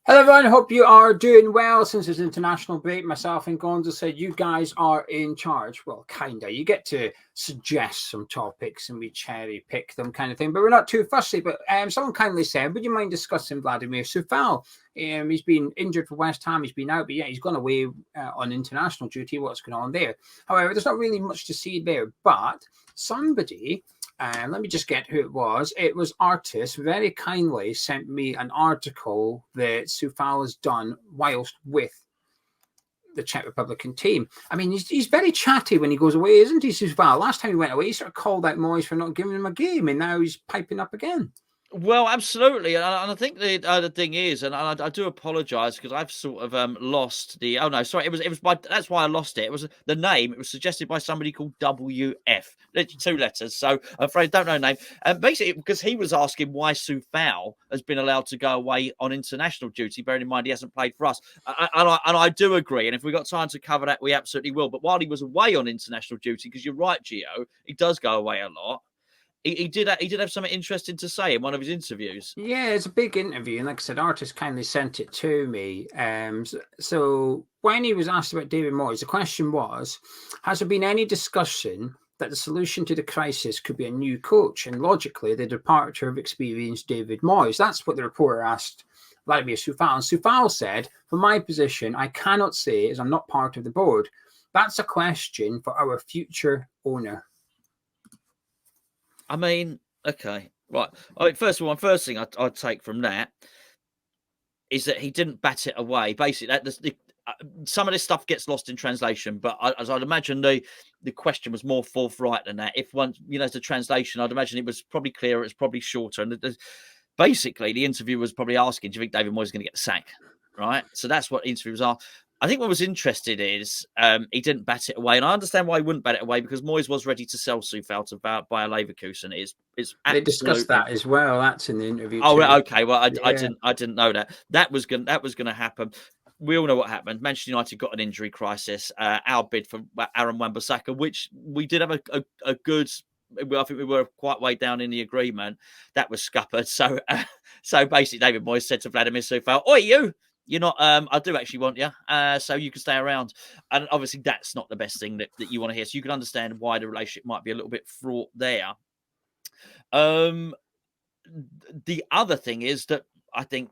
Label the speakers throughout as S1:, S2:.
S1: Hello everyone, hope you are doing well. Since it's international break, myself and Gonzo said you guys are in charge. Well, kinda. You get to suggest some topics and we cherry pick them kind of thing, but we're not too fussy. But someone kindly said, would you mind discussing Vladimir Coufal? He's been injured for West Ham, he's been out, but yeah, he's gone away on international duty. What's going on there? However, there's not really much to see there, but somebody... let me just get who it was. It was Artist very kindly sent me an article that Coufal has done whilst with the Czech Republican team. I mean, he's very chatty when he goes away, isn't he, Coufal? Last time he went away, he sort of called out Moyes for not giving him a game, and now he's piping up again.
S2: Well, absolutely, and I think the thing is, and I do apologise because I've sort of lost the. Oh no, sorry, it was by. That's why I lost it. It was the name. It was suggested by somebody called WF. Two letters. So I'm afraid I don't know the name. And basically, because he was asking why Coufal has been allowed to go away on international duty. Bearing in mind he hasn't played for us, and I do agree. And if we got time to cover that, we absolutely will. But while he was away on international duty, because you're right, Geo, he does go away a lot. He did have something interesting to say in one of his interviews.
S1: Yeah, it's a big interview, and like I said, Artist kindly sent it to me. So when he was asked about David Moyes, the question was, has there been any discussion that the solution to the crisis could be a new coach, and logically the departure of experienced David Moyes? That's what the reporter asked Vladimir Coufal. And Coufal said, from my position, I cannot say as I'm not part of the board. That's a question for our future owner.
S2: I mean, okay, right. I mean, first of all, first thing I'd take from that is that he didn't bat it away. Basically, some of this stuff gets lost in translation, but as I'd imagine, the question was more forthright than that. If one, the translation, I'd imagine it was probably clearer, it's probably shorter. And basically, the interviewer was probably asking, do you think David Moyes is going to get the sack? Right? So that's what the interview was asked. I think what was interesting is he didn't bat it away, and I understand why he wouldn't bat it away because Moyes was ready to sell Coufal to Bayer Leverkusen.
S1: They discussed that as well. That's in the interview.
S2: Oh, too. Okay. Well, I didn't know that. That was going to happen. We all know what happened. Manchester United got an injury crisis. Our bid for Aaron Wan-Bissaka, which we did have a good. I think we were quite way down in the agreement. That was scuppered. So, so basically, David Moyes said to Vladimir Coufal, "Oi, you! You're not. I do actually want you, so you can stay around." And obviously, that's not the best thing that you want to hear. So you can understand why the relationship might be a little bit fraught there. The other thing is that I think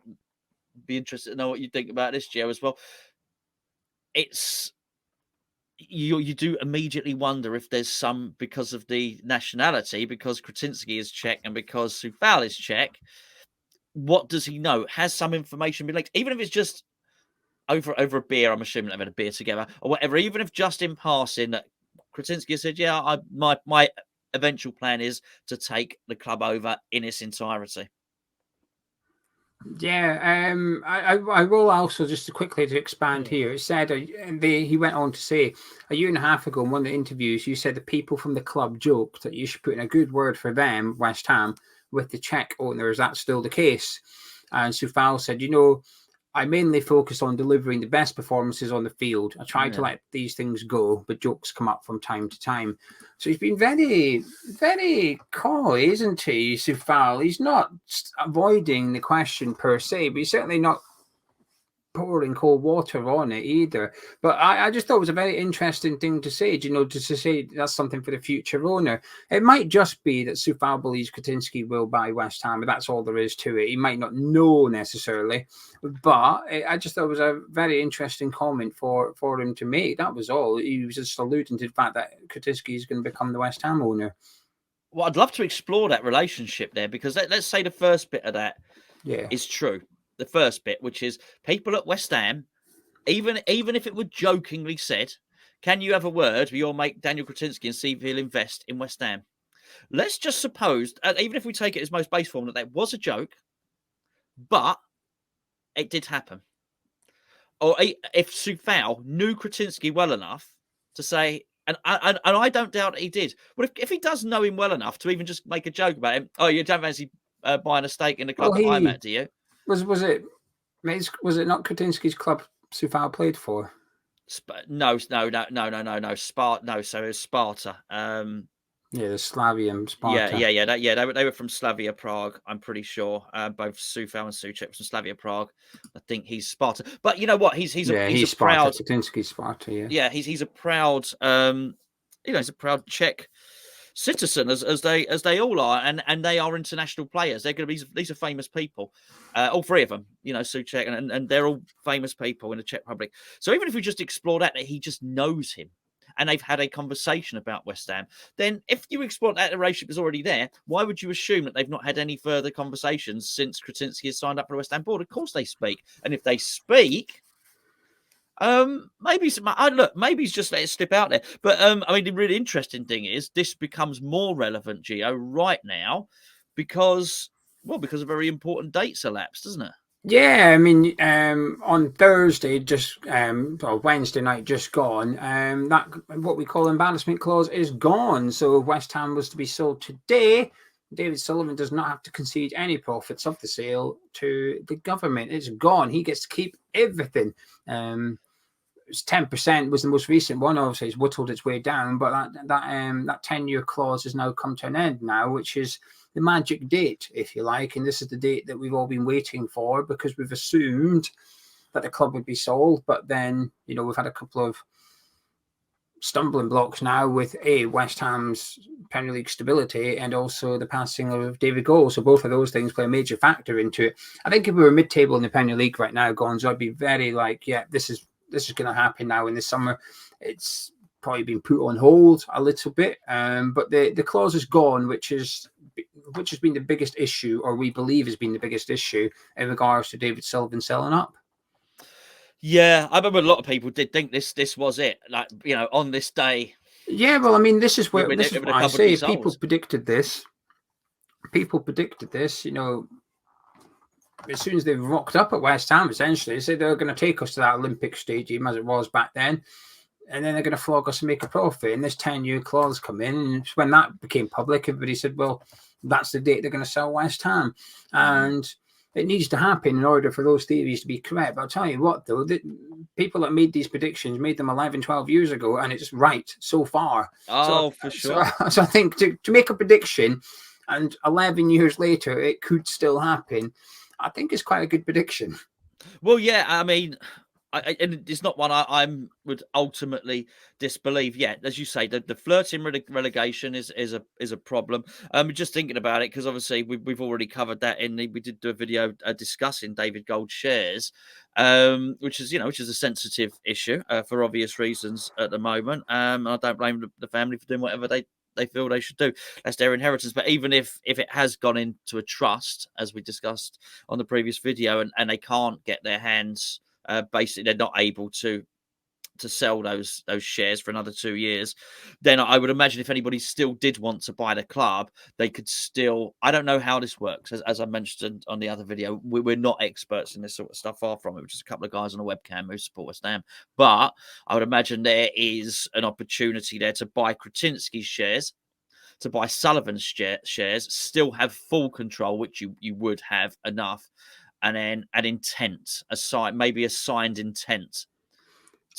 S2: be interested to know what you think about this, Geo, as well. It's you do immediately wonder if there's some, because of the nationality, because Kretinsky is Czech and because Coufal is Czech. What does he know? Has some information been leaked? Even if it's just over a beer, I'm assuming they've had a beer together or whatever. Even if just in passing, that Kretinsky said, "Yeah, my eventual plan is to take the club over in its entirety."
S1: Yeah, I will also just quickly to expand here. It said he went on to say a year and a half ago in one of the interviews, you said the people from the club joked that you should put in a good word for them, West Ham, with the Czech owner. Is that still the case? And Coufal said, I mainly focus on delivering the best performances on the field. I try to let these things go, but jokes come up from time to time. So he's been very, very coy, isn't he, Coufal? He's not avoiding the question per se, but he's certainly not pouring cold water on it either. But I just thought it was a very interesting thing to say, to say that's something for the future owner. It might just be that Coufal believes Kretinsky will buy West Ham, but that's all there is to it. He might not know necessarily, but I just thought it was a very interesting comment for him to make. That was all. He was just alluding to the fact that Kretinsky is going to become the West Ham owner.
S2: Well, I'd love to explore that relationship there, because let's say the first bit of that is true. The first bit, which is people at West Ham, even if it were jokingly said, can you have a word with your mate Daniel Kretinsky and see if he'll invest in West Ham? Let's just suppose, even if we take it as most base form, that was a joke, but it did happen. Or if Coufal knew Kretinsky well enough to say, and I don't doubt that he did, but if he does know him well enough to even just make a joke about him, you don't fancy buying a stake in the club that I'm at, do you?
S1: Was it not Kretinsky's club Coufal played for?
S2: No. Sparta. No, so it was Sparta.
S1: Yeah, the Slavia and Sparta.
S2: They were from Slavia Prague. I'm pretty sure. Both Coufal and Souček from Slavia Prague. I think he's Sparta. But you know what? He's a
S1: Sparta.
S2: proud.
S1: Kretinsky Sparta. Yeah.
S2: Yeah, he's a proud. He's a proud Czech citizen, as they all are, and they are international players. They're going to be. These are famous people. All three of them. Souček and they're all famous people in the Czech Republic. So even if we just explore that he just knows him, and they've had a conversation about West Ham, then if you explore that the relationship is already there, why would you assume that they've not had any further conversations since Kretinsky has signed up for the West Ham board? Of course they speak. And if they speak, maybe he's just let it slip out there. But the really interesting thing is this becomes more relevant, Geo, right now because a very important date's elapsed, doesn't it?
S1: Yeah, on Thursday, Wednesday night, just gone. That what we call embarrassment clause is gone. So if West Ham was to be sold today, David Sullivan does not have to concede any profits of the sale to the government. It's gone. He gets to keep everything. It's 10% was the most recent one. Obviously, it's whittled its way down, but that 10-year clause has now come to an end now, which is the magic date, if you like. And this is the date that we've all been waiting for because we've assumed that the club would be sold. But then, we've had a couple of stumbling blocks now with West Ham's Premier League stability and also the passing of David Goal. So both of those things play a major factor into it. I think if we were mid-table in the Premier League right now, Gonzo, I'd be very this is going to happen now in the summer. It's probably been put on hold a little bit, but the clause is gone, which has been the biggest issue, or we believe has been the biggest issue in regards to David Sullivan selling up.
S2: Yeah, I remember a lot of people did think this was it, on this day.
S1: Yeah, well, this is what I say. People predicted this. As soon as they rocked up at West Ham, essentially, they said they're going to take us to that Olympic Stadium as it was back then, and then they're going to flog us and make a profit. And this 10-year clause come in, and when that became public, everybody said, well, that's the date they're going to sell West Ham. And it needs to happen in order for those theories to be correct. But I'll tell you what, though, the people that made these predictions made them 11, 12 years ago, and it's right so far.
S2: For sure.
S1: So I think to make a prediction, and 11 years later, it could still happen, I think it's quite a good prediction.
S2: Well, yeah, and it's not one I would ultimately disbelieve yet. As you say, the flirting relegation is a problem. Just thinking about it, because obviously we've already covered that we did do a video discussing David Gold's shares, which is a sensitive issue for obvious reasons at the moment. I don't blame the family for doing whatever they feel they should do. That's their inheritance. But even if it has gone into a trust, as we discussed on the previous video, and they can't get their hands, basically they're not able to sell those shares for another 2 years, then I would imagine if anybody still did want to buy the club, they could still. I don't know how this works. As I mentioned on the other video, we're not experts in this sort of stuff, far from it. We're just a couple of guys on a webcam who support West Ham. But I would imagine there is an opportunity there to buy Kretinsky's shares, to buy Sullivan's shares, still have full control, which you would have enough, and then an intent, maybe a signed intent.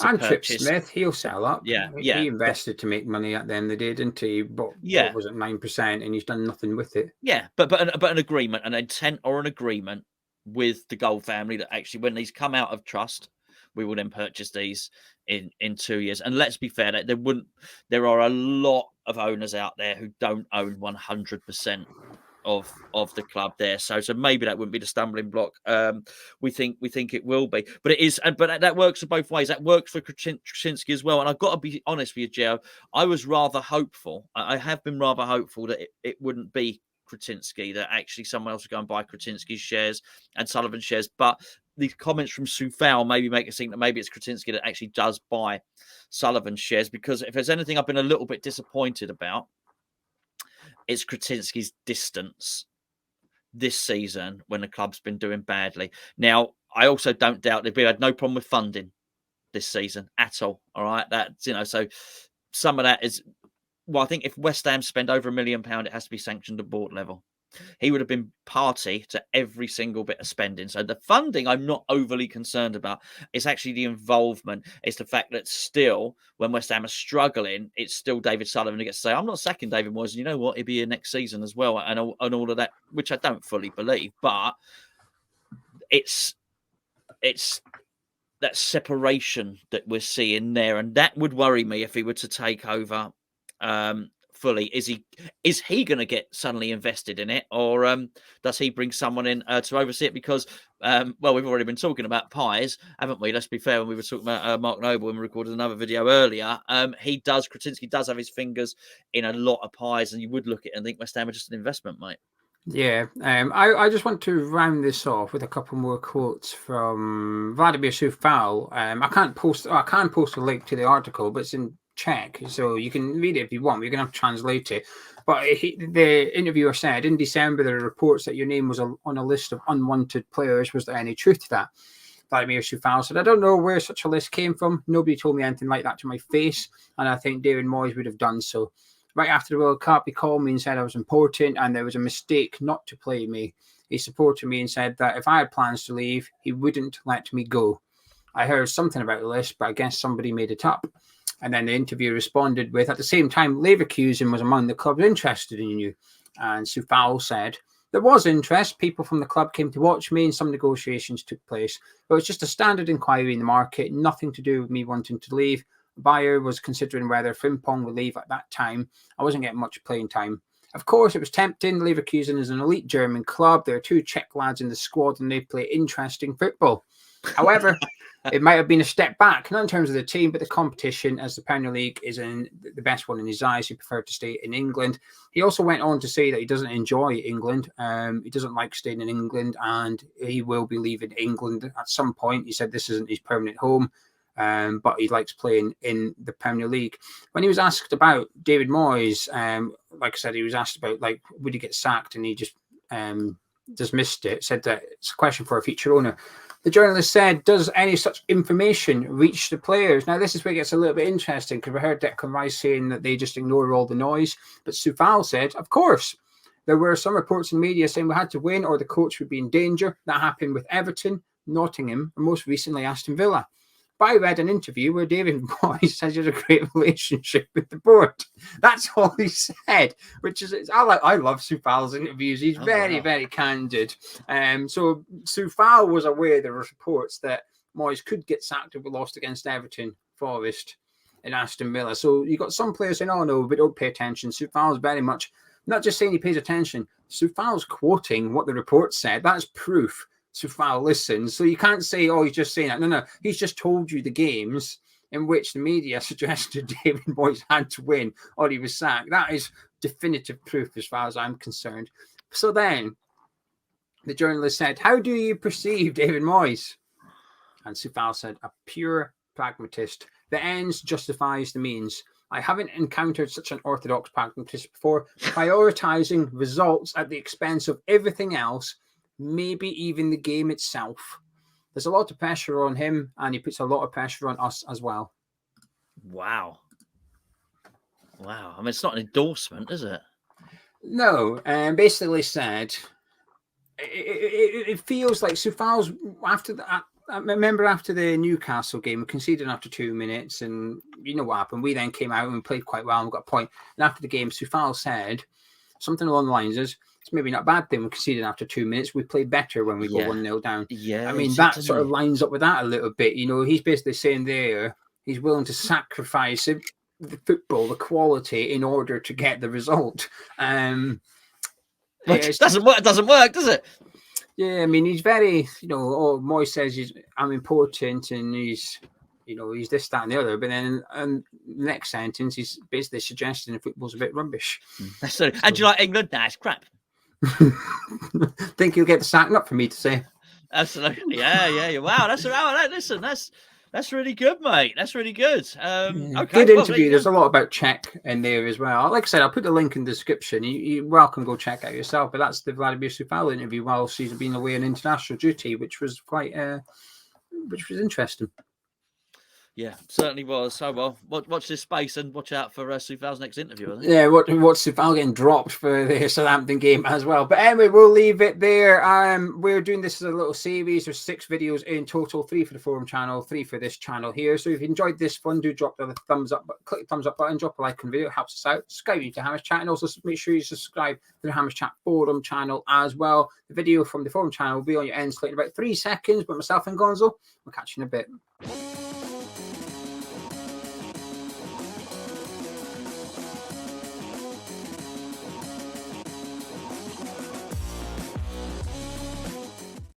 S1: And Trip Smith, he'll sell up.
S2: Yeah.
S1: He invested to make money at the end of the day, didn't he? But what was it, 9%, and he's done nothing with it.
S2: Yeah, but an agreement, an intent or an agreement with the Gold family that actually, when these come out of trust, we will then purchase these in 2 years. And let's be fair, there are a lot of owners out there who don't own 100% of the club there, so maybe that wouldn't be the stumbling block. We think it will be, but it is, but that works both ways. That works for Kretinsky as well. And I've got to be honest with you, Geo, I was rather hopeful. I have been rather hopeful that it wouldn't be Kretinsky, that actually someone else would go and buy Kretinsky's shares and Sullivan's shares. But these comments from Coufal maybe make us think that maybe it's Kretinsky that actually does buy Sullivan's shares, because if there's anything I've been a little bit disappointed about, it's Kretinsky's distance this season when the club's been doing badly. Now, I also don't doubt that we had no problem with funding this season at all. All right, so some of that is. Well, I think if West Ham spend over £1 million, it has to be sanctioned at board level. he would have been party to every single bit of spending. So the funding I'm not overly concerned about. It's actually the involvement. It's the fact that still, when West Ham are struggling, it's still David Sullivan who gets to say, I'm not sacking David Moyes. And you know what? He'll be here next season as well, and all of that, which I don't fully believe. But it's that separation that we're seeing there, and that would worry me if he were to take over fully. Is he going to get suddenly invested in it, or does he bring someone in to oversee it? Because well, we've already been talking about pies, haven't we? Let's be fair. When we were talking about Mark Noble when we recorded another video earlier, Kretinsky does have his fingers in a lot of pies, and you would look at it and think West Ham are just an investment, mate.
S1: Yeah, I just want to round this off with a couple more quotes from Vladimir Coufal. I can post a link to the article, but it's in Czech, so you can read it if you want. We're going to have to translate it. But the interviewer said, in December, there are reports that your name was on a list of unwanted players. Was there any truth to that? Vladimir Coufal said, I don't know where such a list came from. Nobody told me anything like that to my face, and I think David Moyes would have done so. Right after the World Cup, he called me and said I was important and there was a mistake not to play me. He supported me and said that if I had plans to leave, he wouldn't let me go. I heard something about the list, but I guess somebody made it up. And then the interviewer responded with, at the same time, Leverkusen was among the clubs interested in you. And Coufal said, there was interest. People from the club came to watch me and some negotiations took place. But it was just a standard inquiry in the market, nothing to do with me wanting to leave. Buyer was considering whether Frimpong would leave at that time. I wasn't getting much playing time. Of course, it was tempting. Leverkusen is an elite German club. There are 2 Czech lads in the squad and they play interesting football. However, it might have been a step back, not in terms of the team, but the competition, as the Premier League is in the best one in his eyes. He preferred to stay in England. He also went on to say that he doesn't enjoy England. He doesn't like staying in England and he will be leaving England at some point. He said this isn't his permanent home. But he likes playing in the Premier League. When he was asked about David Moyes, like I said, he was asked about would he get sacked, and he just dismissed it. Said that it's a question for a future owner. The journalist said, "Does any such information reach the players?" Now, this is where it gets a little bit interesting because we heard Declan Rice saying that they just ignore all the noise. But Coufal said, "Of course." There were some reports in media saying we had to win or the coach would be in danger. That happened with Everton, Nottingham, and most recently Aston Villa. But I read an interview where David Moyes says he has a great relationship with the board. That's all he said, which is, I love Coufal's interviews. He's very candid. So Coufal was aware there were reports that Moyes could get sacked if we lost against Everton, Forest, and Aston Villa. So you got some players saying, oh no, but don't pay attention. Coufal's very much, not just saying he pays attention, Coufal's quoting what the report said. That's proof. Coufal listens. So you can't say, oh, he's just saying that. No. He's just told you the games in which the media suggested David Moyes had to win or he was sacked. That is definitive proof as far as I'm concerned. So then the journalist said, how do you perceive David Moyes? And Coufal said, a pure pragmatist. The ends justifies the means. I haven't encountered such an orthodox pragmatist before, prioritizing results at the expense of everything else, maybe even the game itself. There's a lot of pressure on him, and he puts a lot of pressure on us as well.
S2: Wow. I mean, it's not an endorsement, is it?
S1: No, basically said, it feels like Coufal's after that. I remember after the Newcastle game, we conceded after 2 minutes, and you know what happened. We then came out and we played quite well and we got a point. And after the game, Coufal said something along the lines of, it's maybe not a bad thing we conceded after 2 minutes. We play better when we go 1-0 down.
S2: Yeah,
S1: I mean, that sort of lines up with that a little bit. You know, he's basically saying there he's willing to sacrifice the football, the quality, in order to get the result.
S2: It doesn't work, does it?
S1: Yeah, I mean, he's very, Moyes says I'm important and he's this, that, and the other. But then the next sentence, he's basically suggesting the football's a bit rubbish.
S2: So, and do you like England? Nah, it's crap.
S1: Think you'll get the sack? Not for me to say.
S2: Absolutely. Yeah. Wow. Listen, that's really good, mate. That's really good. Okay.
S1: Good interview. There's a lot about Czech in there as well. Like I said, I'll put the link in the description. You're welcome to go check out yourself. But that's the Vladimir Coufal interview whilst he's been away on international duty, which was quite, which was interesting.
S2: Yeah, certainly was. So, well, watch this space and watch out for Coufal's next interview, I think.
S1: Yeah, what's Coufal getting dropped for the Southampton game as well. But anyway, we'll leave it there. We're doing this as a little series. There's 6 videos in total, 3 for the forum channel, 3 for this channel here. So if you enjoyed this one, do drop the thumbs up, click the thumbs up button, drop a like on the video, it helps us out. Subscribe to Hammers Chat, and also make sure you subscribe to the Hammers Chat forum channel as well. The video from the forum channel will be on your end slate in about 3 seconds. But myself and Gonzo, we'll catch you in a bit.